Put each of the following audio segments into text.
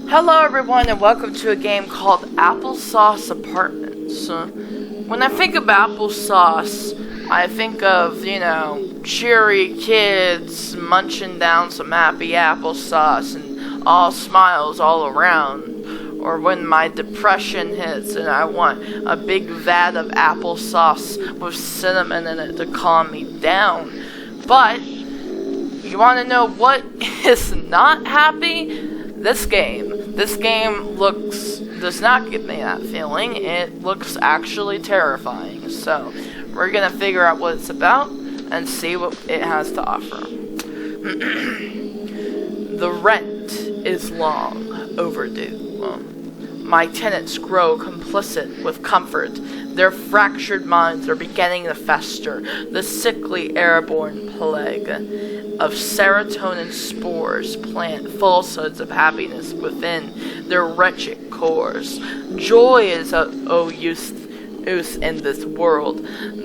Hello everyone and welcome to a game called Applesauce Apartments. When I think of applesauce, I think of, cheery kids munching down some happy applesauce and all smiles all around. Or when my depression hits and I want a big vat of applesauce with cinnamon in it to calm me down. But, you want to know what is not happy? This game does not give me that feeling. It looks actually terrifying. So, we're going to figure out what it's about and see what it has to offer. The rent is long overdue. My tenants grow complicit with comfort. Their fractured minds are beginning to fester. The sickly airborne plague of serotonin spores plant falsehoods of happiness within their wretched cores. Joy is of use in this world.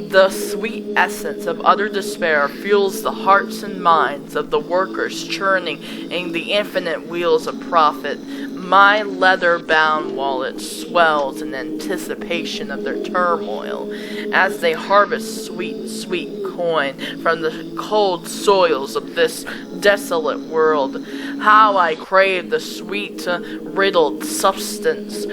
The sweet essence of utter despair fuels the hearts and minds of the workers churning in the infinite wheels of profit. My leather-bound wallet swells in anticipation of their turmoil as they harvest sweet, sweet coin from the cold soils of this desolate world. How I crave the sweet, riddled substance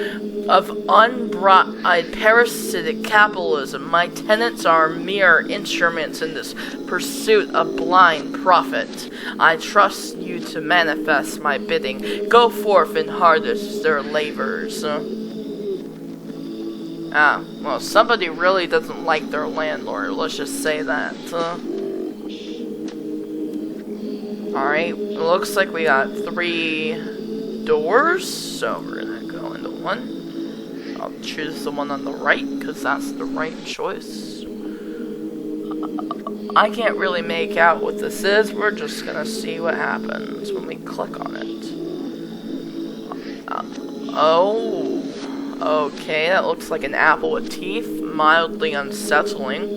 of unbrought-eyed parasitic capitalism. My tenants are mere instruments in this pursuit of blind profit. I trust you to manifest my bidding. Go forth and harvest their labors. Well, somebody really doesn't like their landlord. Let's just say that. Alright, it looks like we got 3 doors, so we're gonna go into one. I'll choose the one on the right, because that's the right choice. I can't really make out what this is. We're just gonna see what happens when we click on it. Okay, that looks like an apple with teeth. Mildly unsettling.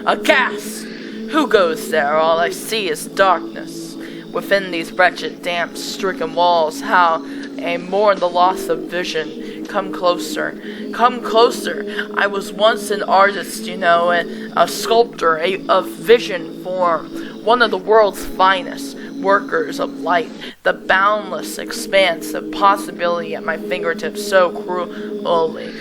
A gas! Who goes there? All I see is darkness. Within these wretched, damp, stricken walls, how I mourn the loss of vision. Come closer. Come closer. I was once an artist, a sculptor of vision form. One of the world's finest workers of light. The boundless expanse of possibility at my fingertips so cruelly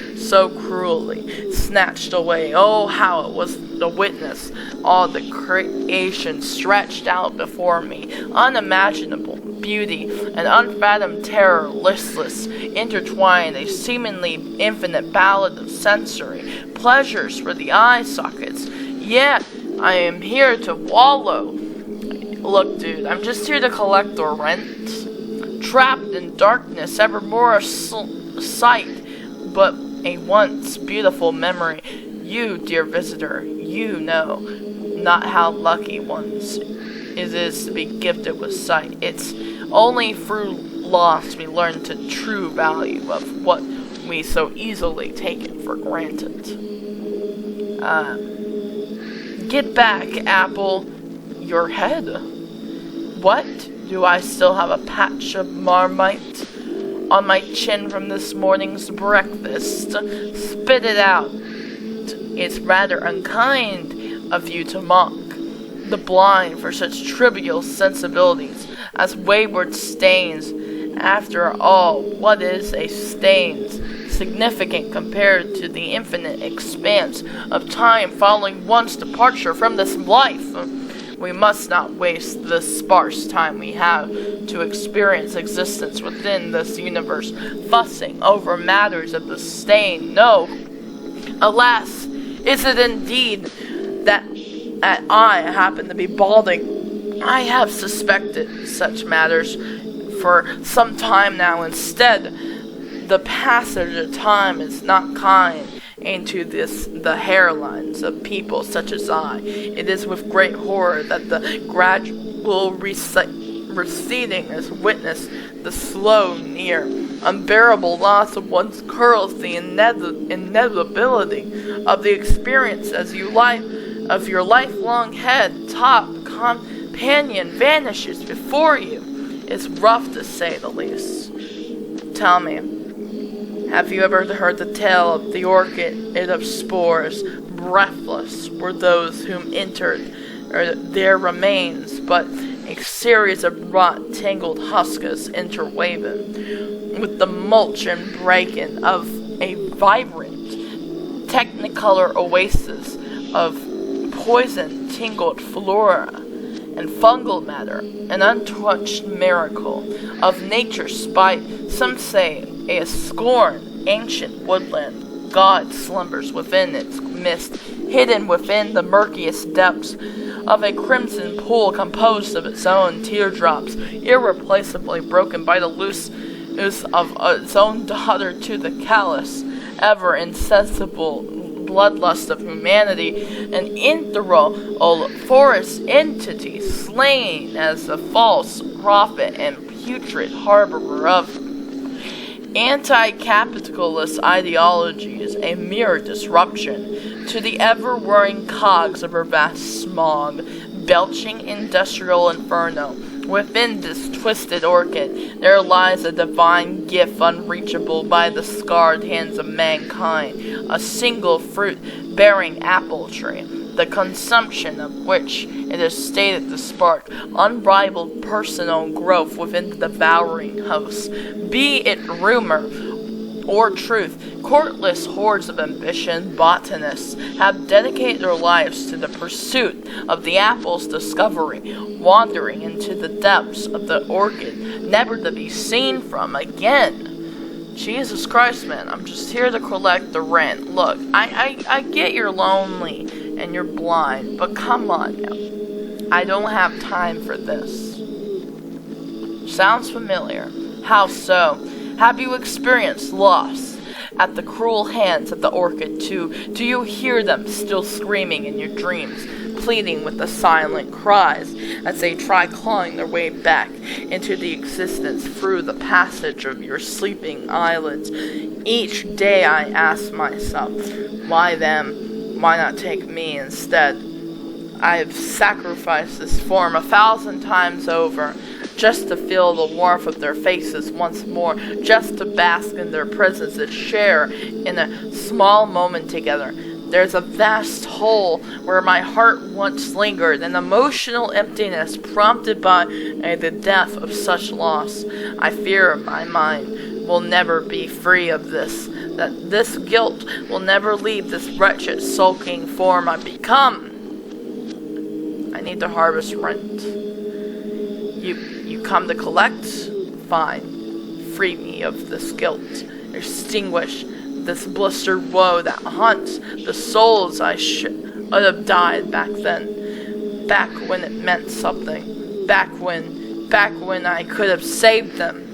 snatched away. Oh, how it was to witness all the creation stretched out before me. Unimaginable beauty and unfathomed terror, listless, intertwined, a seemingly infinite ballad of sensory pleasures for the eye sockets. Yet, I am here to wallow. Look, dude, I'm just here to collect the rent. Trapped in darkness, evermore a sight, but a once beautiful memory. You, dear visitor, you know not how lucky ones it is to be gifted with sight. It's only through loss we learn the true value of what we so easily take it for granted. Get back, Apple. Your head. What? Do I still have a patch of marmite on my chin from this morning's breakfast? Spit it out. It's rather unkind of you to mock the blind for such trivial sensibilities as wayward stains. After all, what is a stain significant compared to the infinite expanse of time following one's departure from this life? We must not waste the sparse time we have to experience existence within this universe, fussing over matters of the stain. No, alas, is it indeed that I happen to be balding? I have suspected such matters for some time now. Instead, the passage of time is not kind into the hairlines of people such as I. It is with great horror that the gradual receding is witnessed, the slow, near, unbearable loss of one's curls, the inevitability of the experience as of your lifelong head, top, companion vanishes before you. It's rough to say the least. tell me, have you ever heard the tale of the orchid of spores? Breathless were those whom entered, or their remains, but a series of rot tangled husks interwoven with the mulch and bracken of a vibrant technicolor oasis of poison tingled flora and fungal matter, an untouched miracle of nature spite. Some say a scorned ancient woodland god slumbers within its mist, hidden within the murkiest depths of a crimson pool composed of its own teardrops, irreplaceably broken by the loose of its own daughter to the callous, ever insensible bloodlust of humanity, an ethereal forest entity slain as a false prophet and putrid harborer of anti-capitalist ideologies, a mere disruption to the ever-whirring cogs of her vast smog, belching industrial inferno. Within this twisted orchid, there lies a divine gift unreachable by the scarred hands of mankind, a single fruit-bearing apple tree, the consumption of which it is stated to spark unrivaled personal growth within the devouring host. Be it rumor or truth, countless hordes of ambitious botanists have dedicated their lives to the pursuit of the apple's discovery, wandering into the depths of the orchid, never to be seen from again. Jesus Christ, man, I'm just here to collect the rent. Look, I get you're lonely and you're blind, but come on now. I don't have time for this. Sounds familiar. How so? Have you experienced loss at the cruel hands of the orchid too? Do you hear them still screaming in your dreams, pleading with the silent cries as they try clawing their way back into the existence through the passage of your sleeping eyelids? Each day I ask myself, why them? Why not take me instead? I've sacrificed this form 1,000 times over, just to feel the warmth of their faces once more, just to bask in their presence and share in a small moment together. There's a vast hole where my heart once lingered, an emotional emptiness prompted by the death of such loss. I fear my mind will never be free of this, that this guilt will never leave this wretched sulking form I've become. I need to harvest rent. You come to collect? Fine. Free me of this guilt. Extinguish this blistered woe that haunts the souls I should have died back then. Back when it meant something. Back when I could have saved them.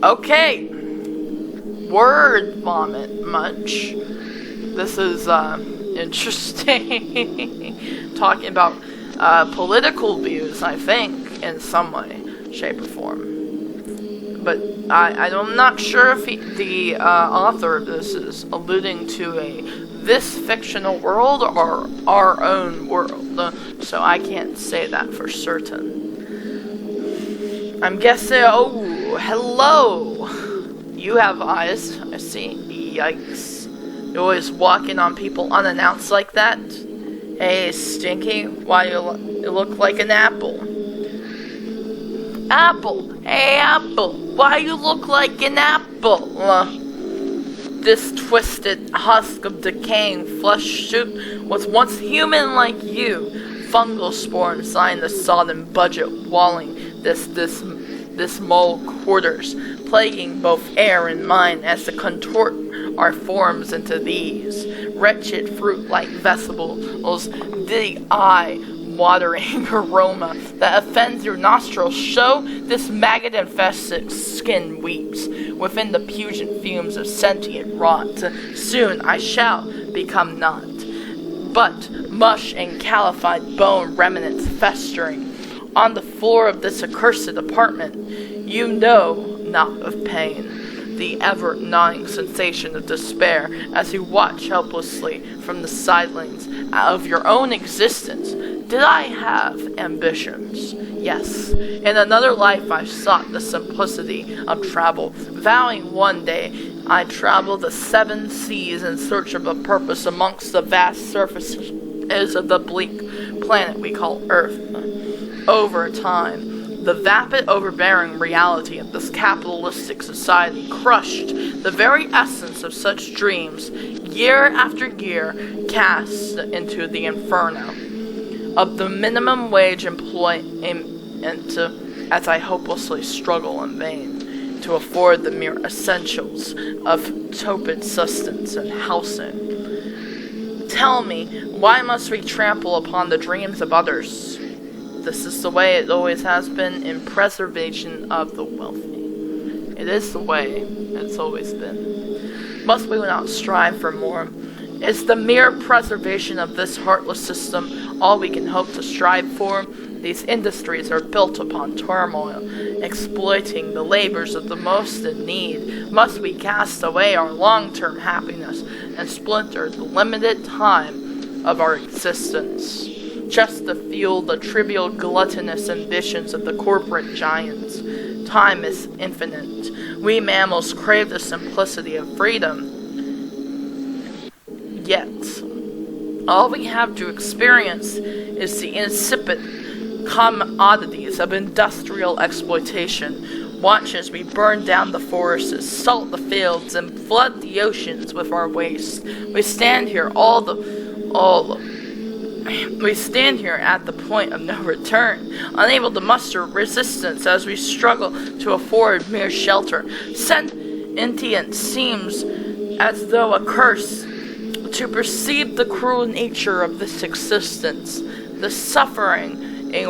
Okay. Word vomit much. This is interesting. Talking about political views, I think, in some way, shape, or form. But I'm not sure if the author of this is alluding to this fictional world or our own world, so I can't say that for certain. I'm guessing. Oh, hello. You have eyes. I see. Yikes. You're always walking on people unannounced like that. Hey, Stinky, why you look like an apple? Apple! Hey, Apple! Why you look like an apple? This twisted husk of decaying flesh shoot was once human like you. Fungal spores line the sodden budget walling this mole quarters, plaguing both air and mind as to contort our forms into these wretched fruit-like vegetables, the eye-watering aroma that offends your nostrils. Show this maggot-infested skin weeps within the pungent fumes of sentient rot. Soon I shall become not, but mush and calified bone remnants festering on the floor of this accursed apartment. You know not of pain, the ever-gnawing sensation of despair as you watch helplessly from the sidelines of your own existence, Did I have ambitions? Yes. In another life I sought the simplicity of travel, vowing one day I'd travel the 7 seas in search of a purpose amongst the vast surfaces of the bleak planet we call Earth. Over time, the vapid, overbearing reality of this capitalistic society crushed the very essence of such dreams, year after year cast into the inferno of the minimum wage employment, as I hopelessly struggle in vain to afford the mere essentials of tepid sustenance and housing. Tell me, why must we trample upon the dreams of others? This is the way it always has been in preservation of the wealthy. It is the way it's always been. Must we not strive for more? Is the mere preservation of this heartless system all we can hope to strive for? These industries are built upon turmoil, exploiting the labors of the most in need. Must we cast away our long-term happiness and splinter the limited time of our existence, just to fuel the trivial gluttonous ambitions of the corporate giants? Time is infinite. We mammals crave the simplicity of freedom. Yet, all we have to experience is the insipid commodities of industrial exploitation. Watch as we burn down the forests, salt the fields, and flood the oceans with our waste. We stand here We stand here at the point of no return, unable to muster resistance as we struggle to afford mere shelter. Sentient seems as though a curse to perceive the cruel nature of this existence, the suffering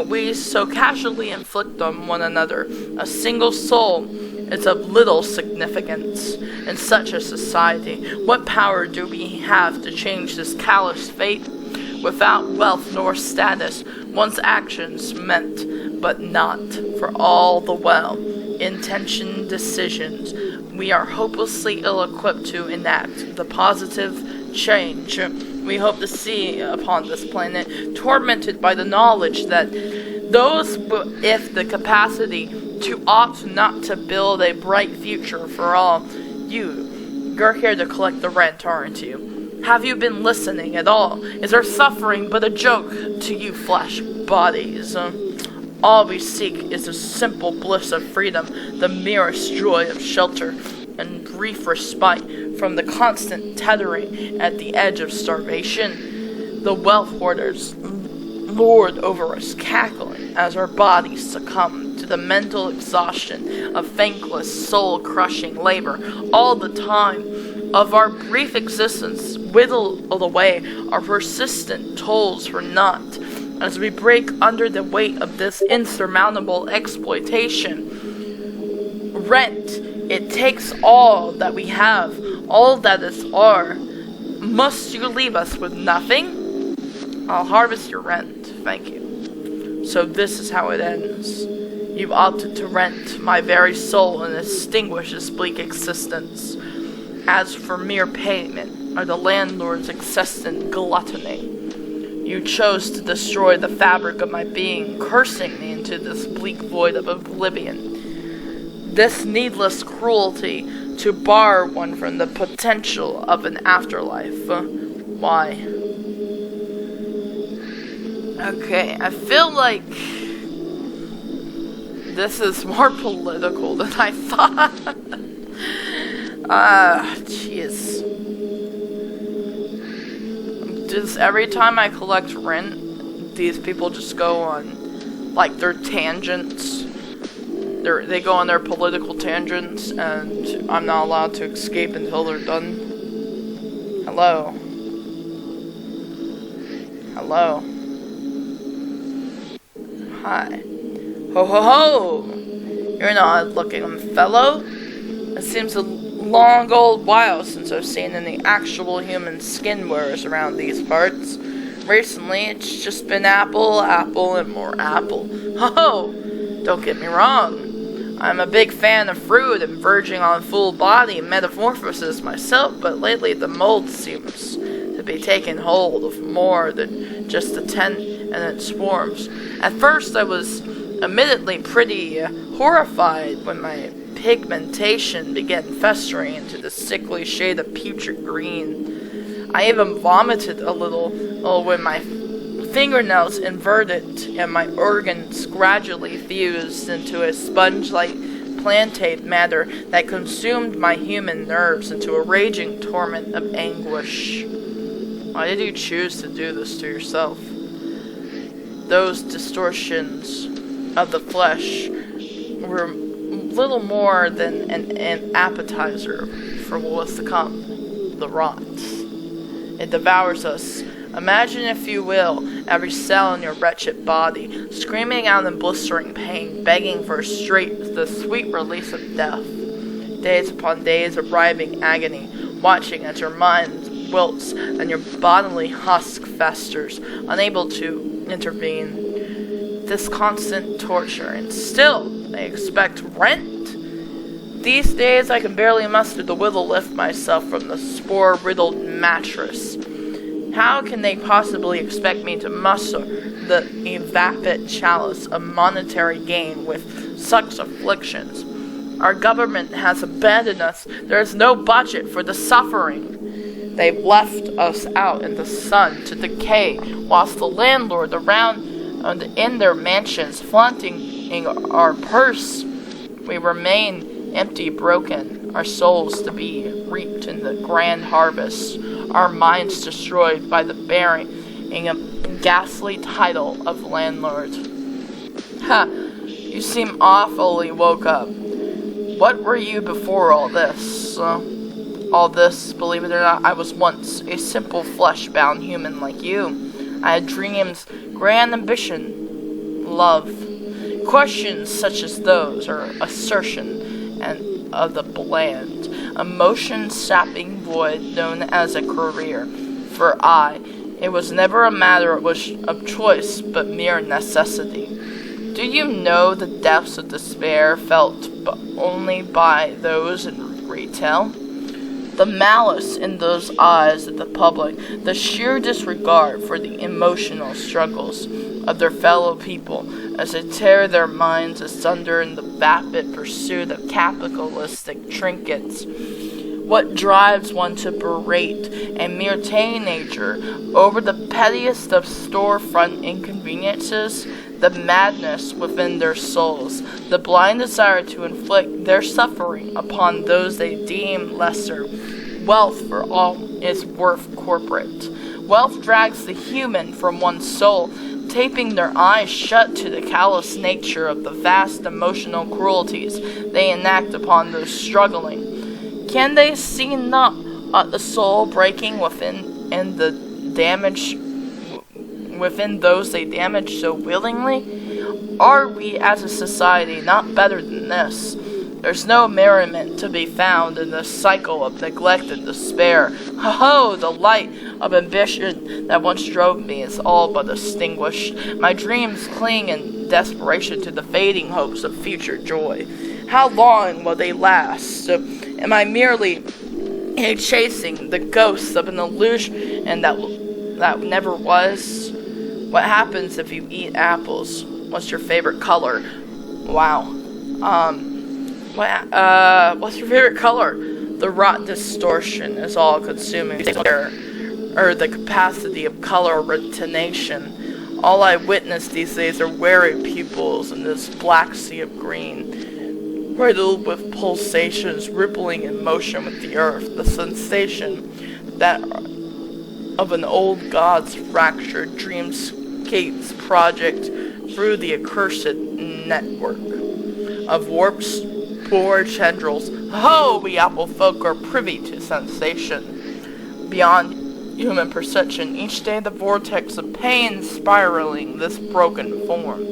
we so casually inflict on one another. A single soul is of little significance in such a society. What power do we have to change this callous fate? Without wealth nor status, one's actions meant but not for all the well-intentioned decisions we are hopelessly ill-equipped to enact the positive change we hope to see upon this planet, tormented by the knowledge that those with the capacity to ought not to build a bright future for all. You're here to collect the rent, aren't you? Have you been listening at all? Is our suffering but a joke to you flesh bodies? All we seek is the simple bliss of freedom, the merest joy of shelter, and brief respite from the constant tethering at the edge of starvation. The wealth hoarders lord over us, cackling as our bodies succumb to the mental exhaustion of thankless, soul-crushing labor. All the time of our brief existence whittled away, our persistent tolls for naught, as we break under the weight of this insurmountable exploitation. Rent, it takes all that we have, all that is our. Must you leave us with nothing? I'll harvest your rent, thank you. So this is how it ends. You've opted to rent my very soul and extinguish this bleak existence. As for mere payment, or the landlord's incessant gluttony, you chose to destroy the fabric of my being, cursing me into this bleak void of oblivion. This needless cruelty to bar one from the potential of an afterlife. Why? Okay, I feel like this is more political than I thought. Jeez. Just every time I collect rent, these people just go on, like, their tangents. They go on their political tangents, and I'm not allowed to escape until they're done. Hello. Hello. Hi. Ho ho ho! You're an odd-looking fellow. It seems a long old while since I've seen any actual human skin wearers around these parts. Recently, it's just been apple, apple, and more apple. Ho! Don't get me wrong. I'm a big fan of fruit and verging on full body metamorphosis myself, but lately the mold seems to be taking hold of more than just the and it swarms. At first I was admittedly pretty horrified when my pigmentation began festering into the sickly shade of putrid green. I even vomited a little when my fingernails inverted and my organs gradually fused into a sponge-like plantate matter that consumed my human nerves into a raging torment of anguish. Why did you choose to do this to yourself? Those distortions of the flesh were little more than an appetizer for what was to come, the rot. It devours us. Imagine, if you will, every cell in your wretched body, screaming out in blistering pain, begging for the sweet release of death. Days upon days of writhing agony, watching as your mind wilts and your bodily husk festers, unable to intervene. This constant torture, and still they expect rent. These days I can barely muster the will to lift myself from the spore-riddled mattress. How can they possibly expect me to muster the vapid chalice of monetary gain with such afflictions? Our government has abandoned us. There is no budget for the suffering. They've left us out in the sun to decay, whilst the landlord around in their mansions flaunting our purse. We remain empty, broken, our souls to be reaped in the grand harvest, our minds destroyed by the bearing a ghastly title of landlord. Ha! You seem awfully woke up. What were you before all this? All this, believe it or not, I was once a simple flesh-bound human like you. I had dreams, grand ambition, love. Questions such as those are assertion and of the bland, emotion-sapping void known as a career. For it was never a matter of choice, but mere necessity. Do you know the depths of despair felt only by those in retail? The malice in those eyes of the public, the sheer disregard for the emotional struggles of their fellow people as they tear their minds asunder in the vapid pursuit of capitalistic trinkets. What drives one to berate a mere teenager over the pettiest of storefront inconveniences? The madness within their souls, the blind desire to inflict their suffering upon those they deem lesser. Wealth, for all is worth corporate. Wealth drags the human from one's soul, taping their eyes shut to the callous nature of the vast emotional cruelties they enact upon those struggling. Can they see not the soul breaking within those they damage so willingly? Are we as a society not better than this? There's no merriment to be found in the cycle of neglect and despair. Ho-ho! The light of ambition that once drove me is all but extinguished. My dreams cling in desperation to the fading hopes of future joy. How long will they last? Am I merely chasing the ghosts of an illusion and that never was? What happens if you eat apples? What's your favorite color? Wow. What's your favorite color? The rot distortion is all-consuming, or the capacity of color retention. All I witness these days are weary pupils in this black sea of green, riddled with pulsations rippling in motion with the earth, the sensation that of an old god's fractured dreamscapes project through the accursed network of warped spore tendrils. Ho! We apple folk are privy to sensation beyond human perception. Each day the vortex of pain spiraling this broken form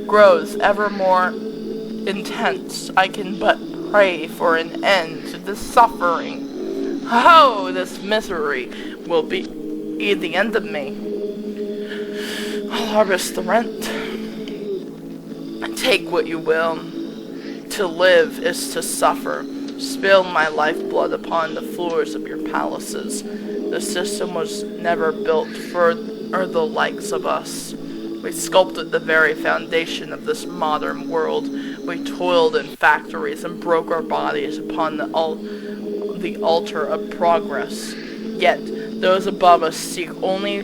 grows ever more intense. I can but pray for an end to this suffering. Ho! This misery will be the end of me. I'll harvest the rent. Take what you will. To live is to suffer. Spill my lifeblood upon the floors of your palaces. The system was never built for the likes of us. We sculpted the very foundation of this modern world. We toiled in factories and broke our bodies upon the altar of progress. Yet, those above us seek only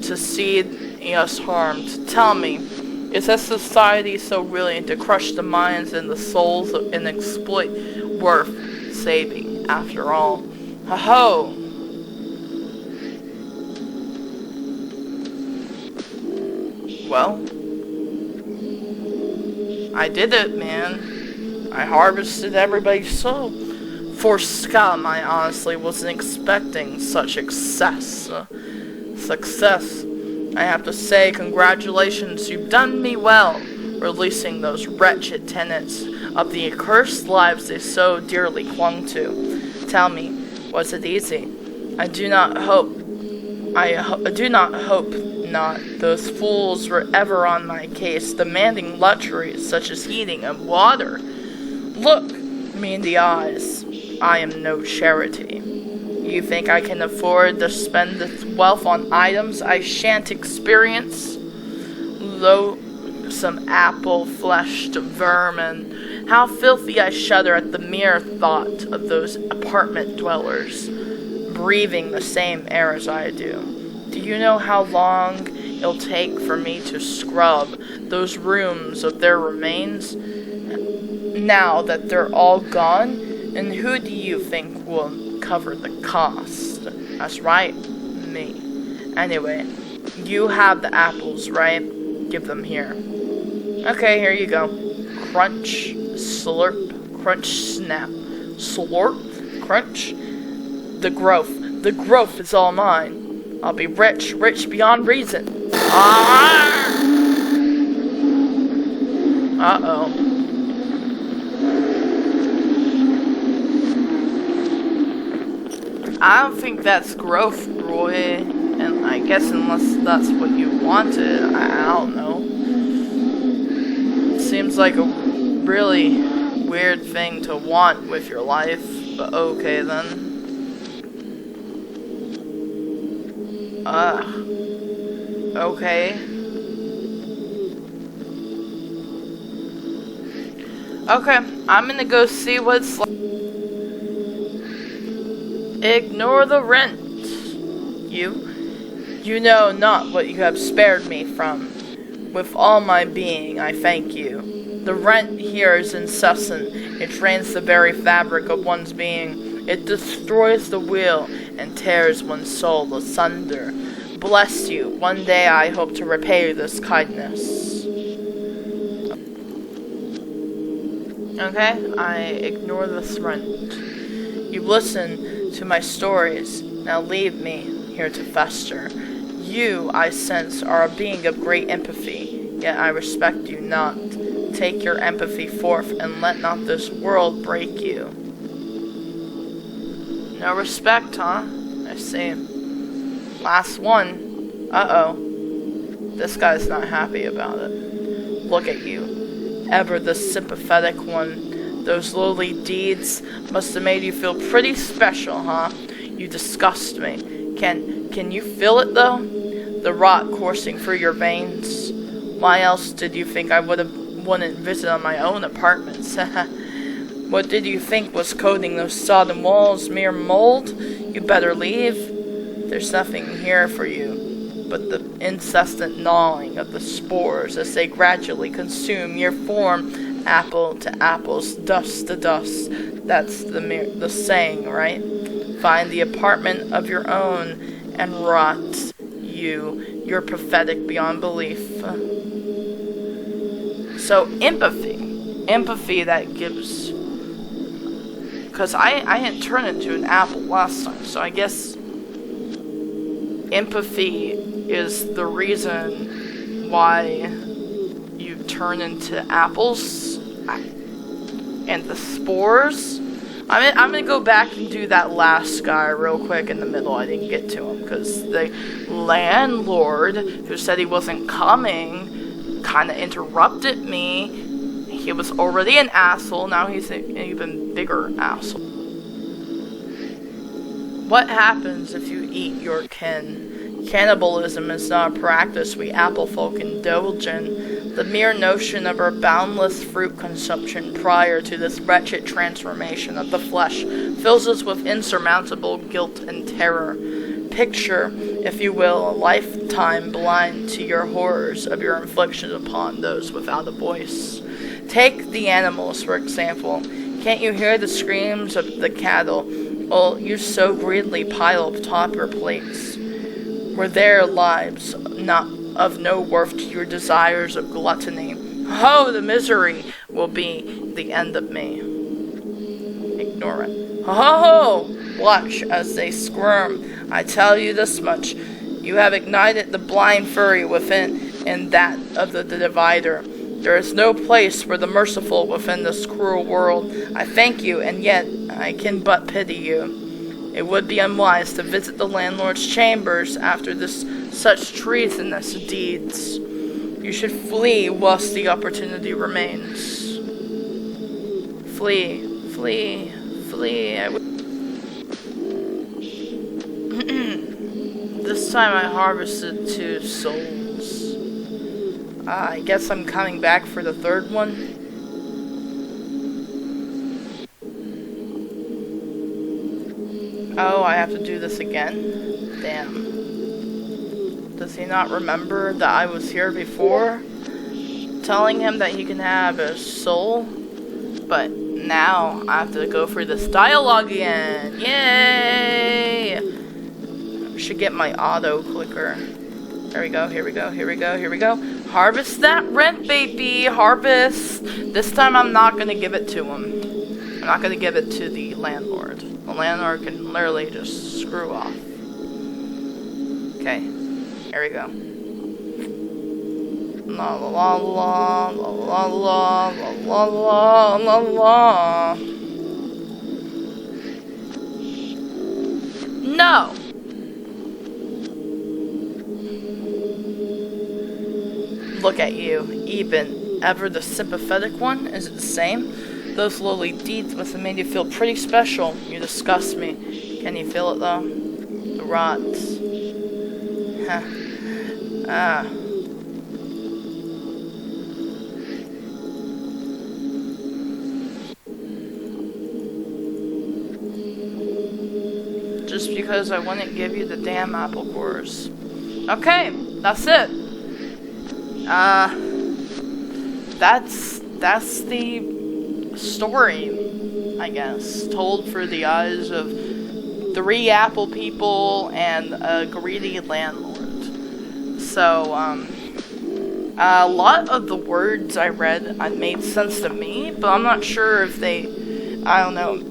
to see us harmed. Tell me, is this society so willing to crush the minds and the souls and exploit worth saving after all? Ho-ho! Well, I did it, man. I harvested everybody's soul. For scum, I honestly wasn't expecting such success. I have to say, congratulations, you've done me well, releasing those wretched tenants of the accursed lives they so dearly clung to. Tell me, was it easy? I do not hope not. Those fools were ever on my case, demanding luxuries such as heating and water. Look me in the eyes. I am no charity. You think I can afford to spend this wealth on items I shan't experience? Loathsome apple-fleshed vermin. How filthy I shudder at the mere thought of those apartment dwellers, breathing the same air as I do. Do you know how long it'll take for me to scrub those rooms of their remains, now that they're all gone? And who do you think will cover the cost? That's right, me. Anyway, you have the apples, right? Give them here. Okay, here you go. Crunch, slurp, crunch, snap. Slurp, crunch. The growth is all mine. I'll be rich beyond reason. Uh-oh. I don't think that's growth, Roy. And I guess unless that's what you wanted, I don't know. Seems like a really weird thing to want with your life, but okay then. Okay. Okay, I'm gonna go see what's like. Ignore the rent. You know not what you have spared me from. With all my being, I thank you. The rent here is incessant. It drains the very fabric of one's being. It destroys the will and tears one's soul asunder. Bless you. One day I hope to repay this kindness. Okay, I ignore this rent. You listen to my stories. Now leave me here to fester. You, I sense, are a being of great empathy, yet I respect you not. Take your empathy forth, and let not this world break you. No respect, huh? I see. Last one. Uh-oh. This guy's not happy about it. Look at you. Ever the sympathetic one. Those lowly deeds must have made you feel pretty special, huh? You disgust me. Can you feel it, though? The rot coursing through your veins? Why else did you think I wouldn't visit on my own apartments? What did you think was coating those sodden walls? Mere mold? You better leave. There's nothing here for you but the incessant gnawing of the spores as they gradually consume your form. Apple to apples, dust to dust. That's the saying, right? Find the apartment of your own and rot. You're pathetic beyond belief. So empathy that gives, because I hadn't turned into an apple last time, so I guess empathy is the reason why you turn into apples and the spores. I'm gonna go back and do that last guy real quick in the middle. I didn't get to him because the landlord who said he wasn't coming kind of interrupted me. He was already an asshole. Now he's an even bigger asshole. What happens if you eat your kin? Cannibalism is not a practice we apple folk indulge in. The mere notion of our boundless fruit consumption prior to this wretched transformation of the flesh fills us with insurmountable guilt and terror. Picture, if you will, a lifetime blind to your horrors of your inflictions upon those without a voice. Take the animals, for example. Can't you hear the screams of the cattle? Well, you so greedily pile atop your plates. Were their lives not of no worth to your desires of gluttony? Oh, the misery will be the end of me. Ignore it. Oh, watch as they squirm. I tell you this much. You have ignited the blind fury within and that of the divider. There is no place for the merciful within this cruel world. I thank you, and yet I can but pity you. It would be unwise to visit the landlord's chambers after such treasonous deeds. You should flee whilst the opportunity remains. Flee, flee, flee. This time I harvested 2 souls. I guess I'm coming back for the 3rd one. Oh, I have to do this again? Damn. Does he not remember that I was here before? Telling him that he can have a soul? But now I have to go through this dialogue again. Yay! I should get my auto clicker. There we go, here we go, here we go, here we go. Harvest that rent, baby! Harvest! This time I'm not gonna give it to him. I'm not gonna give it to the landlord. The landlord can literally just screw off. Okay, here we go. La la la la la la la la la la. No! Look at you, even ever the sympathetic one? Is it the same? Those lowly deeds must have made you feel pretty special. You disgust me. Can you feel it though? The rots. Huh. Just because I wouldn't give you the damn apple cores. Okay, that's it. That's the story, I guess, told through the eyes of 3 apple people and a greedy landlord. So, a lot of the words I read made sense to me, but I'm not sure if they, I don't know,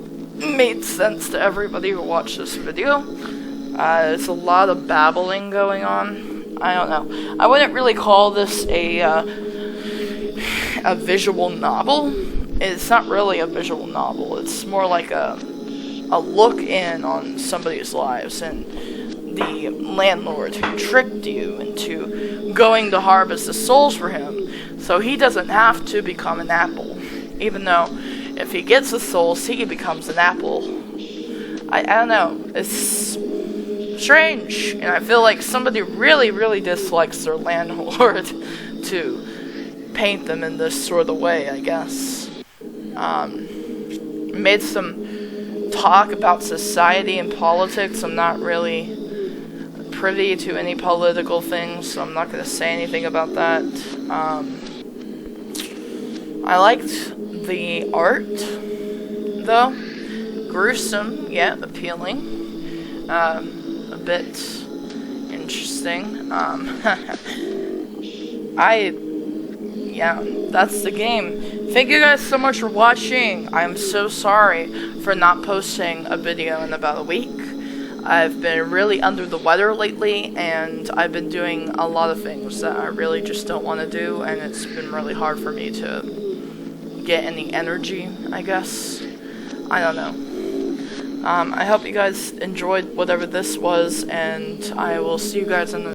made sense to everybody who watched this video. There's a lot of babbling going on. I don't know. I wouldn't really call this a visual novel. It's not really a visual novel. It's more like a look in on somebody's lives and the landlord who tricked you into going to harvest the souls for him, so he doesn't have to become an apple. Even though if he gets the souls, he becomes an apple. I don't know. It's strange, and I feel like somebody really, really dislikes their landlord to paint them in this sort of way, I guess. Made some talk about society and politics. I'm not really privy to any political things, so I'm not going to say anything about that. I liked the art, though. Gruesome, yet appealing. A bit interesting. Yeah, that's the game. Thank you guys so much for watching. I'm so sorry for not posting a video in about a week. I've been really under the weather lately, and I've been doing a lot of things that I really just don't want to do, and it's been really hard for me to get any energy, I guess. I don't know. I hope you guys enjoyed whatever this was, and I will see you guys in the